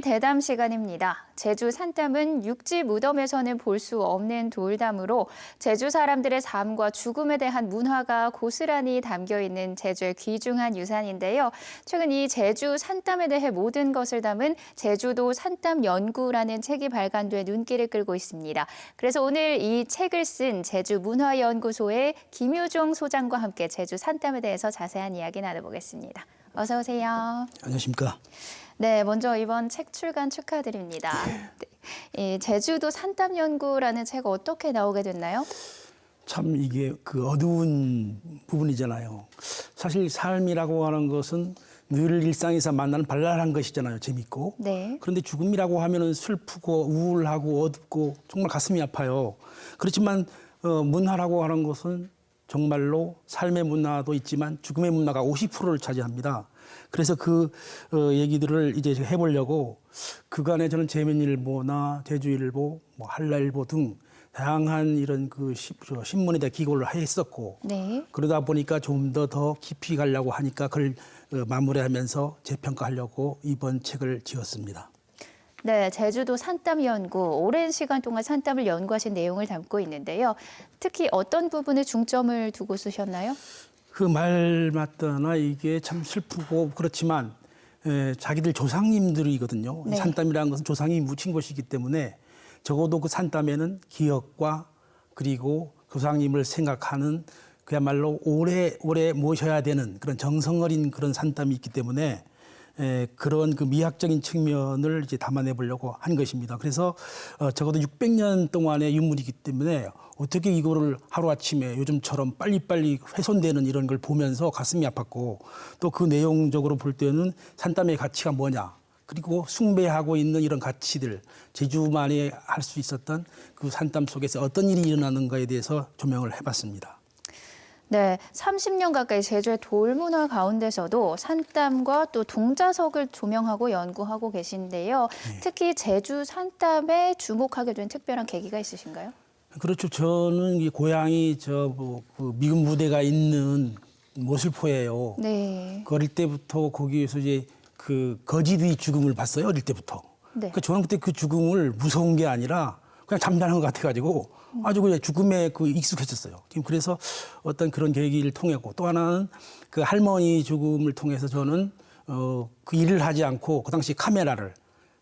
오늘 대담 시간입니다. 제주 산담은 육지 무덤에서는 볼 수 없는 돌담으로 제주 사람들의 삶과 죽음에 대한 문화가 고스란히 담겨 있는 제주의 귀중한 유산인데요. 최근 이 제주 산담에 대해 모든 것을 담은 제주도 산담 연구라는 책이 발간돼 눈길을 끌고 있습니다. 그래서 오늘 이 책을 쓴 제주문화연구소의 김유종 소장과 함께 제주 산담에 대해서 자세한 이야기 나눠보겠습니다. 어서 오세요. 안녕하십니까. 네, 먼저 이번 책 출간 축하드립니다. 네, 제주도 산담 연구라는 책 어떻게 나오게 됐나요? 참 이게 그 어두운 부분이잖아요. 사실 삶이라고 하는 것은 늘 일상에서 만나는 발랄한 것이잖아요. 재밌고. 네. 그런데 죽음이라고 하면은 슬프고 우울하고 어둡고 정말 가슴이 아파요. 그렇지만 문화라고 하는 것은 정말로 삶의 문화도 있지만 죽음의 문화가 50%를 차지합니다. 그래서 그 얘기들을 이제 해보려고 그간에 저는 제면일보나 제주일보, 뭐 한라일보 등 다양한 이런 그 신문에 대해 기고를 했었고 네. 그러다 보니까 좀 더 깊이 가려고 하니까 그걸 마무리하면서 재평가하려고 이번 책을 지었습니다. 네, 제주도 산담 연구, 오랜 시간 동안 산담을 연구하신 내용을 담고 있는데요. 특히 어떤 부분에 중점을 두고 쓰셨나요? 그 말 맞다나 이게 참 슬프고 그렇지만 자기들 조상님들이거든요. 네. 산담이라는 것은 조상이 묻힌 것이기 때문에 적어도 그 산담에는 기억과 그리고 조상님을 생각하는 그야말로 오래 모셔야 되는 그런 정성 어린 그런 산담이 있기 때문에 그런 그 미학적인 측면을 이제 담아내 보려고 한 것입니다. 그래서 적어도 600년 동안의 유물이기 때문에 어떻게 이거를 하루아침에 요즘처럼 빨리빨리 훼손되는 이런 걸 보면서 가슴이 아팠고 또 그 내용적으로 볼 때는 산담의 가치가 뭐냐 그리고 숭배하고 있는 이런 가치들 제주만이 할 수 있었던 그 산담 속에서 어떤 일이 일어나는가에 대해서 조명을 해봤습니다. 네, 30년 가까이 제주의 돌문화 가운데서도 산담과 또 동자석을 조명하고 연구하고 계신데요. 네. 특히 제주 산담에 주목하게 된 특별한 계기가 있으신가요? 그렇죠. 저는 이 고향이 그 미군 부대가 있는 모슬포예요. 네. 그 어릴 때부터 거기에서 이제 그 거지의 죽음을 봤어요. 어릴 때부터. 네. 그러니까 저는 그때 그 죽음을 무서운 게 아니라 그냥 잠자는 것 같아가지고 아주 그냥 죽음에 그 익숙해졌어요. 그래서 어떤 그런 계기를 통했고 또 하나는 그 할머니 죽음을 통해서 저는 그 일을 하지 않고 그 당시 카메라를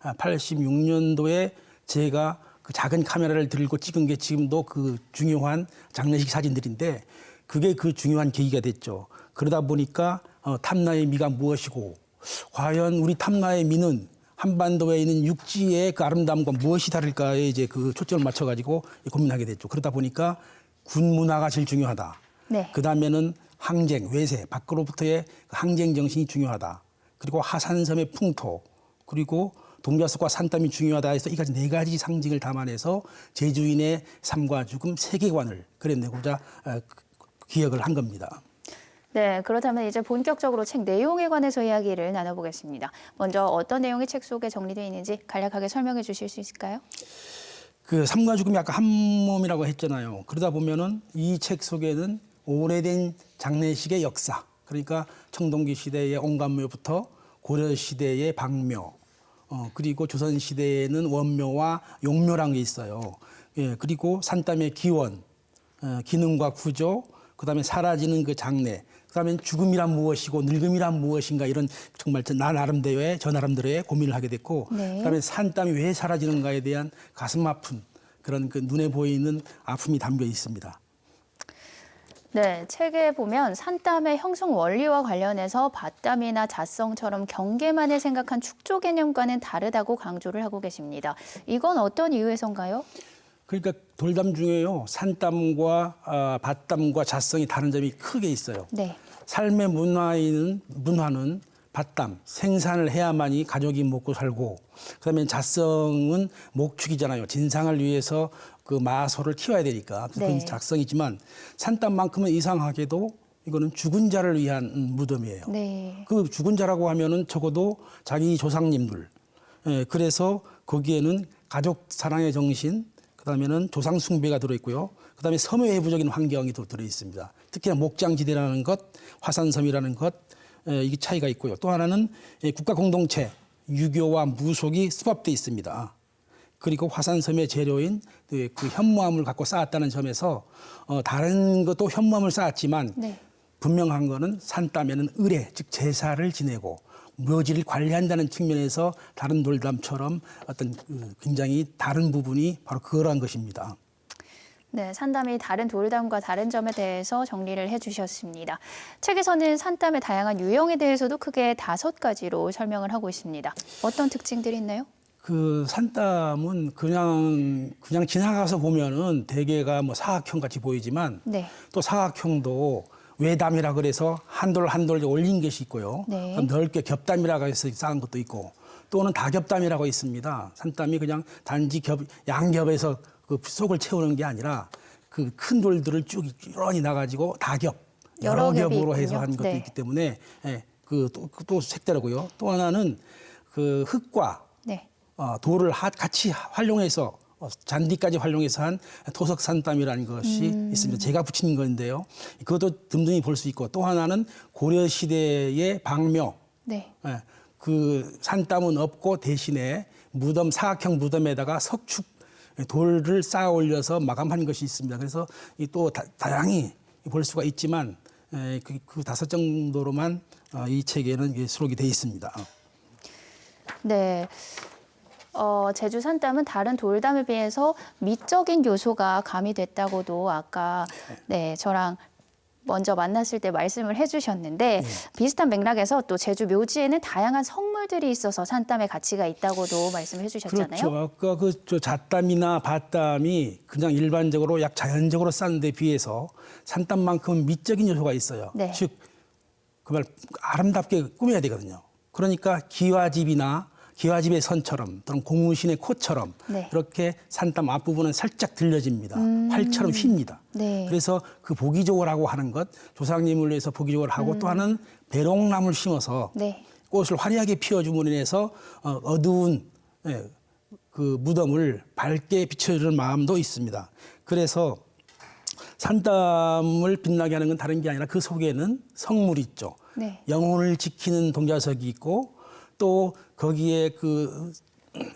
86년도에 제가 그 작은 카메라를 들고 찍은 게 지금도 그 중요한 장례식 사진들인데 그게 그 중요한 계기가 됐죠. 그러다 보니까 탐나의 미가 무엇이고 과연 우리 탐나의 미는 한반도에 있는 육지의 그 아름다움과 무엇이 다를까에 이제 그 초점을 맞춰가지고 고민하게 됐죠. 그러다 보니까 군 문화가 제일 중요하다. 네. 그 다음에는 항쟁, 외세, 밖으로부터의 항쟁 정신이 중요하다. 그리고 하산섬의 풍토, 그리고 동자석과 산담이 중요하다 해서 이까지 네 가지 상징을 담아내서 제주인의 삶과 죽음 세계관을 그려내고자 기획을 한 겁니다. 네, 그렇다면 이제 본격적으로 책 내용에 관해서 이야기를 나눠보겠습니다. 먼저 어떤 내용이 책 속에 정리되어 있는지 간략하게 설명해 주실 수 있을까요? 그 삶과 죽음이 아까 한 몸이라고 했잖아요. 그러다 보면은 이 책 속에는 오래된 장례식의 역사, 그러니까 청동기 시대의 옹감묘부터 고려 시대의 박묘, 그리고 조선 시대에는 원묘와 용묘란 게 있어요. 예, 그리고 산담의 기원, 기능과 구조, 그다음에 사라지는 그 장례, 그다음에 죽음이란 무엇이고 늙음이란 무엇인가 이런 정말 저 나름대로의 고민을 하게 됐고, 네. 그다음에 산땀이 왜 사라지는가에 대한 가슴 아픈 그런 그 눈에 보이는 아픔이 담겨 있습니다. 네, 책에 보면 산담의 형성 원리와 관련해서 밭담이나 잣성처럼 경계만을 생각한 축조 개념과는 다르다고 강조를 하고 계십니다. 이건 어떤 이유에서인가요? 그러니까 돌담 중에요 산담과 밭담과 잣성이 다른 점이 크게 있어요. 네. 삶의 문화는 밭담 생산을 해야만이 가족이 먹고 살고, 그다음에 잣성은 목축이잖아요. 진상을 위해서 그 마소를 키워야 되니까 그건 네. 잣성이지만 산담만큼은 이상하게도 이거는 죽은 자를 위한 무덤이에요. 네. 그 죽은 자라고 하면은 적어도 자기 조상님들. 그래서 거기에는 가족 사랑의 정신, 그다음에는 조상 숭배가 들어있고요. 그다음에 섬의 외부적인 환경이 또 들어있습니다. 특히나 목장지대라는 것, 화산섬이라는 것, 이게 차이가 있고요. 또 하나는 국가 공동체, 유교와 무속이 수합되어 있습니다. 그리고 화산섬의 재료인 그 현무암을 갖고 쌓았다는 점에서 다른 것도 현무암을 쌓았지만 네. 분명한 거는 산땀에는 의례, 즉 제사를 지내고 묘지를 관리한다는 측면에서 다른 돌담처럼 어떤 굉장히 다른 부분이 바로 그러한 것입니다. 네, 산담이 다른 돌담과 다른 점에 대해서 정리를 해주셨습니다. 책에서는 산담의 다양한 유형에 대해서도 크게 5가지로 설명을 하고 있습니다. 어떤 특징들이 있나요? 그 산땀은 그냥 지나가서 보면은 대개가 뭐 사각형 같이 보이지만 네. 또 사각형도 외담이라 그래서 한 돌 한 돌 올린 것이 있고요. 네. 그럼 넓게 겹담이라고 해서 쌓은 것도 있고 또는 다겹담이라고 있습니다. 산땀이 그냥 단지 양겹에서 그 속을 채우는 게 아니라 그 큰 돌들을 쭉 쭈러니 나가지고 다겹 여러 겹이 겹으로 있군요. 해서 한 것도 네. 있기 때문에 또 색다르고요. 또 하나는 그 흙과 네. 돌을 같이 활용해서 잔디까지 활용해서 한 토석 산땀이라는 것이 있습니다. 제가 붙인 건데요. 그것도 듬듬히 볼 수 있고 또 하나는 고려 시대의 방묘. 네. 그 산땀은 없고 대신에 무덤 사각형 무덤에다가 석축 돌을 쌓아 올려서 마감한 것이 있습니다. 그래서 또 다양히 볼 수가 있지만 그 5 정도로만 이 책에는 수록이 되어 있습니다. 네. 제주 산담은 다른 돌담에 비해서 미적인 요소가 가미됐다고도 아까 네, 저랑 먼저 만났을 때 말씀을 해주셨는데 비슷한 맥락에서 또 제주 묘지에는 다양한 성물들이 있어서 산담의 가치가 있다고도 말씀해 주셨잖아요. 그렇죠. 아까 그 잣담이나 밭담이 그냥 일반적으로 약 자연적으로 쌓는 데 비해서 산담만큼 미적인 요소가 있어요. 네. 즉, 그 말 아름답게 꾸며야 되거든요. 그러니까 기와집의 선처럼 또는 공무신의 코처럼 네. 이렇게 산땀 앞부분은 살짝 들려집니다. 활처럼 휩니다. 네. 그래서 그 보기적으라고 하는 것, 조상님을 위해서 보기적으로 하고 또 하나는 배롱나무를 심어서 네. 꽃을 화려하게 피워줌으로 인해서 어두운 그 무덤을 밝게 비춰주는 마음도 있습니다. 그래서 산땀을 빛나게 하는 건 다른 게 아니라 그 속에는 성물이 있죠. 네. 영혼을 지키는 동자석이 있고 또 거기에 그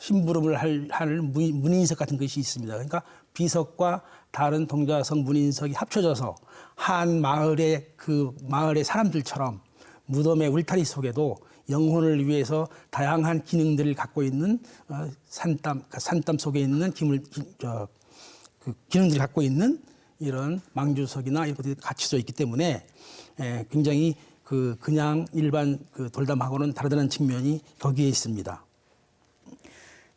심부름을 할 문인석 같은 것이 있습니다. 그러니까 비석과 다른 동자석 문인석이 합쳐져서 한 마을의 그 마을의 사람들처럼 무덤의 울타리 속에도 영혼을 위해서 다양한 기능들을 갖고 있는 산땀 속에 있는 그 기능들을 갖고 있는 이런 망주석이나 이런 것들이 갖춰져 있기 때문에 굉장히 그냥 일반 그 돌담하고는 다르다는 측면이 거기에 있습니다.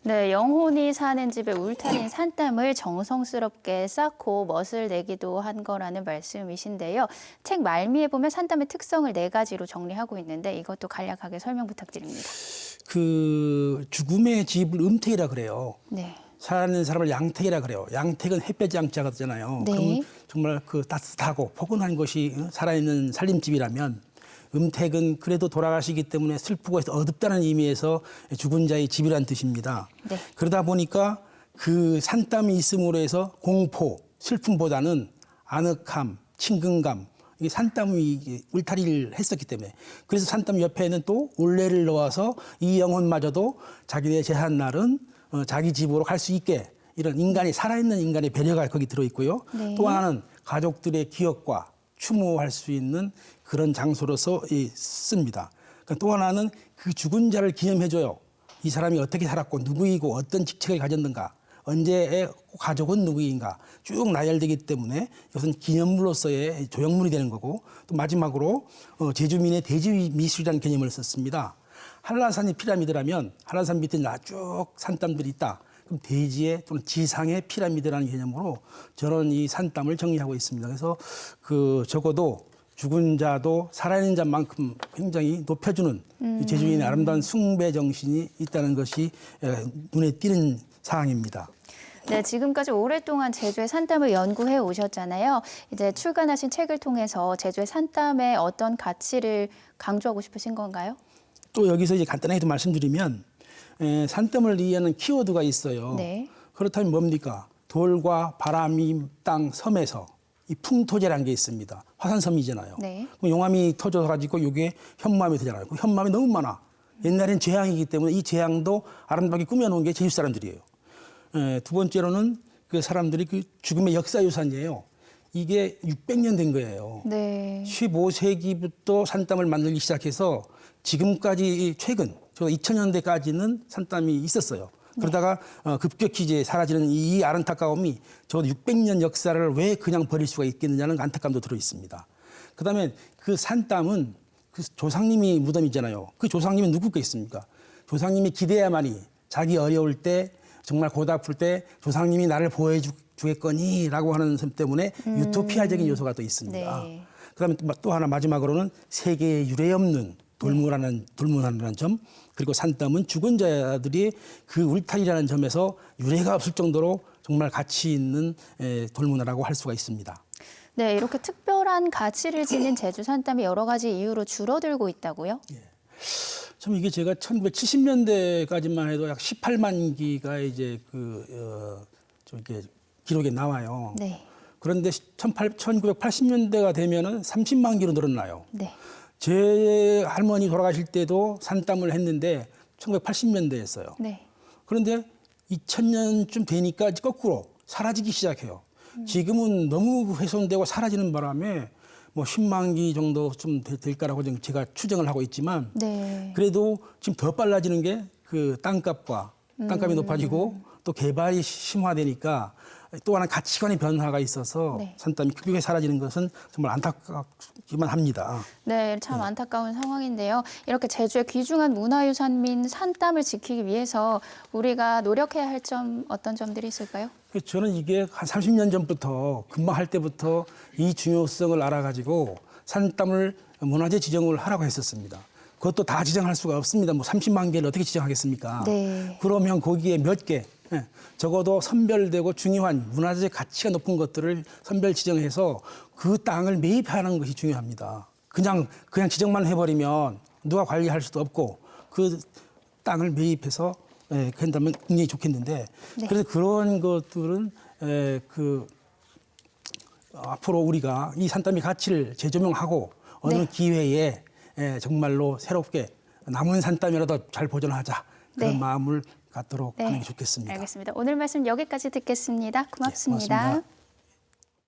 네, 영혼이 사는 집의 울타리인 산담을 정성스럽게 쌓고 멋을 내기도 한 거라는 말씀이신데요. 책 말미에 보면 산담의 특성을 4가지로 정리하고 있는데 이것도 간략하게 설명 부탁드립니다. 그 죽음의 집을 음택이라 그래요. 네. 살아있는 사람을 양택이라 그래요. 양택은 햇볕 양자거든요. 네. 그럼 정말 그 따뜻하고 포근한 곳이 살아있는 살림집이라면 음택은 그래도 돌아가시기 때문에 슬프고 어둡다는 의미에서 죽은 자의 집이란 뜻입니다. 네. 그러다 보니까 그 산땀이 있음으로 해서 공포, 슬픔보다는 아늑함, 친근감, 이게 산땀이 울타리를 했었기 때문에 그래서 산땀 옆에는 또 올레를 넣어서 이 영혼마저도 자기네 제한 날은 자기 집으로 갈 수 있게 이런 살아있는 인간의 배려가 거기 들어있고요. 네. 또 하나는 가족들의 기억과 추모할 수 있는 그런 장소로서 씁니다. 또 하나는 그 죽은 자를 기념해줘요. 이 사람이 어떻게 살았고 누구이고 어떤 직책을 가졌는가, 언제의 가족은 누구인가 쭉 나열되기 때문에 이것은 기념물로서의 조형물이 되는 거고 또 마지막으로 제주민의 대지미술이라는 개념을 썼습니다. 한라산이 피라미드라면 한라산 밑에 쭉 산땀들이 있다. 그럼 대지의 또는 지상의 피라미드라는 개념으로 저는 이 산땀을 정리하고 있습니다. 그래서 적어도 죽은 자도 살아있는 자만큼 굉장히 높여주는 이 제주인의 아름다운 숭배 정신이 있다는 것이 눈에 띄는 사항입니다. 네, 지금까지 오랫동안 제주의 산담을 연구해 오셨잖아요. 이제 출간하신 책을 통해서 제주의 산담의 어떤 가치를 강조하고 싶으신 건가요? 또 여기서 이제 간단하게 좀 말씀드리면 산땀을 이해하는 키워드가 있어요. 네. 그렇다면 뭡니까? 돌과 바람이 땅 섬에서 이 풍토제라는 게 있습니다. 화산섬이잖아요. 네. 그럼 용암이 터져가지고 이게 현무암이 되잖아요. 그 현무암이 너무 많아. 옛날엔 재앙이기 때문에 이 재앙도 아름답게 꾸며놓은 게 제주 사람들이에요. 두 번째로는 그 사람들이 그 죽음의 역사 유산이에요. 이게 600년 된 거예요. 네. 15세기부터 산담을 만들기 시작해서 지금까지 최근 2000년대까지는 산담이 있었어요. 그러다가 급격히 이제 사라지는 이 안타까움이 적어도 600년 역사를 왜 그냥 버릴 수가 있겠느냐는 안타까움도 들어 있습니다. 그다음에 그 산담은 그 조상님이 무덤이잖아요. 그 조상님은 누구겠습니까? 조상님이 기대야만이 자기 어려울 때 정말 고달플 때 조상님이 나를 보호해 주겠거니라고 하는 점 때문에 유토피아적인 요소가 또 있습니다. 네. 그다음에 또 하나 마지막으로는 세계에 유례 없는 돌문화라는 점, 그리고 산담은 죽은 자들이 그 울타리라는 점에서 유례가 없을 정도로 정말 가치 있는 돌문화라고 할 수가 있습니다. 네, 이렇게 특별한 가치를 지닌 제주 산담이 여러 가지 이유로 줄어들고 있다고요? 참 이게 제가 1970년대까지만 해도 약 18만 기가 이제 저게 기록에 나와요. 네. 그런데 1980년대가 되면은 30만 기로 늘어나요. 네. 제 할머니 돌아가실 때도 산담을 했는데 1980년대였어요. 네. 그런데 2000년쯤 되니까 거꾸로 사라지기 시작해요. 지금은 너무 훼손되고 사라지는 바람에 뭐 10만 기 정도 좀 될까라고 제가 추정을 하고 있지만 네. 그래도 지금 더 빨라지는 게 그 땅값이 높아지고 또 개발이 심화되니까 또 하나 가치관의 변화가 있어서 네. 산담이 급격히 사라지는 것은 정말 안타깝기만 합니다. 네, 참 안타까운 상황인데요. 이렇게 제주의 귀중한 문화유산민 산담을 지키기 위해서 우리가 노력해야 할 점 어떤 점들이 있을까요? 저는 이게 한 30년 전부터 금방 할 때부터 이 중요성을 알아가지고 산담을 문화재 지정을 하라고 했었습니다. 그것도 다 지정할 수가 없습니다. 뭐 30만 개를 어떻게 지정하겠습니까? 네. 그러면 거기에 몇 개, 적어도 선별되고 중요한 문화재 가치가 높은 것들을 선별 지정해서 그 땅을 매입하는 것이 중요합니다. 그냥 지정만 해버리면 누가 관리할 수도 없고 그 땅을 매입해서 한다면 굉장히 좋겠는데 네. 그래서 그런 것들은 앞으로 우리가 이 산담의 가치를 재조명하고 어느 네. 기회에 정말로 새롭게 남은 산담이라도 잘 보존하자 그런 네. 마음을 갖도록 네. 하는 게 좋겠습니다. 알겠습니다. 오늘 말씀 여기까지 듣겠습니다. 고맙습니다. 고맙습니다.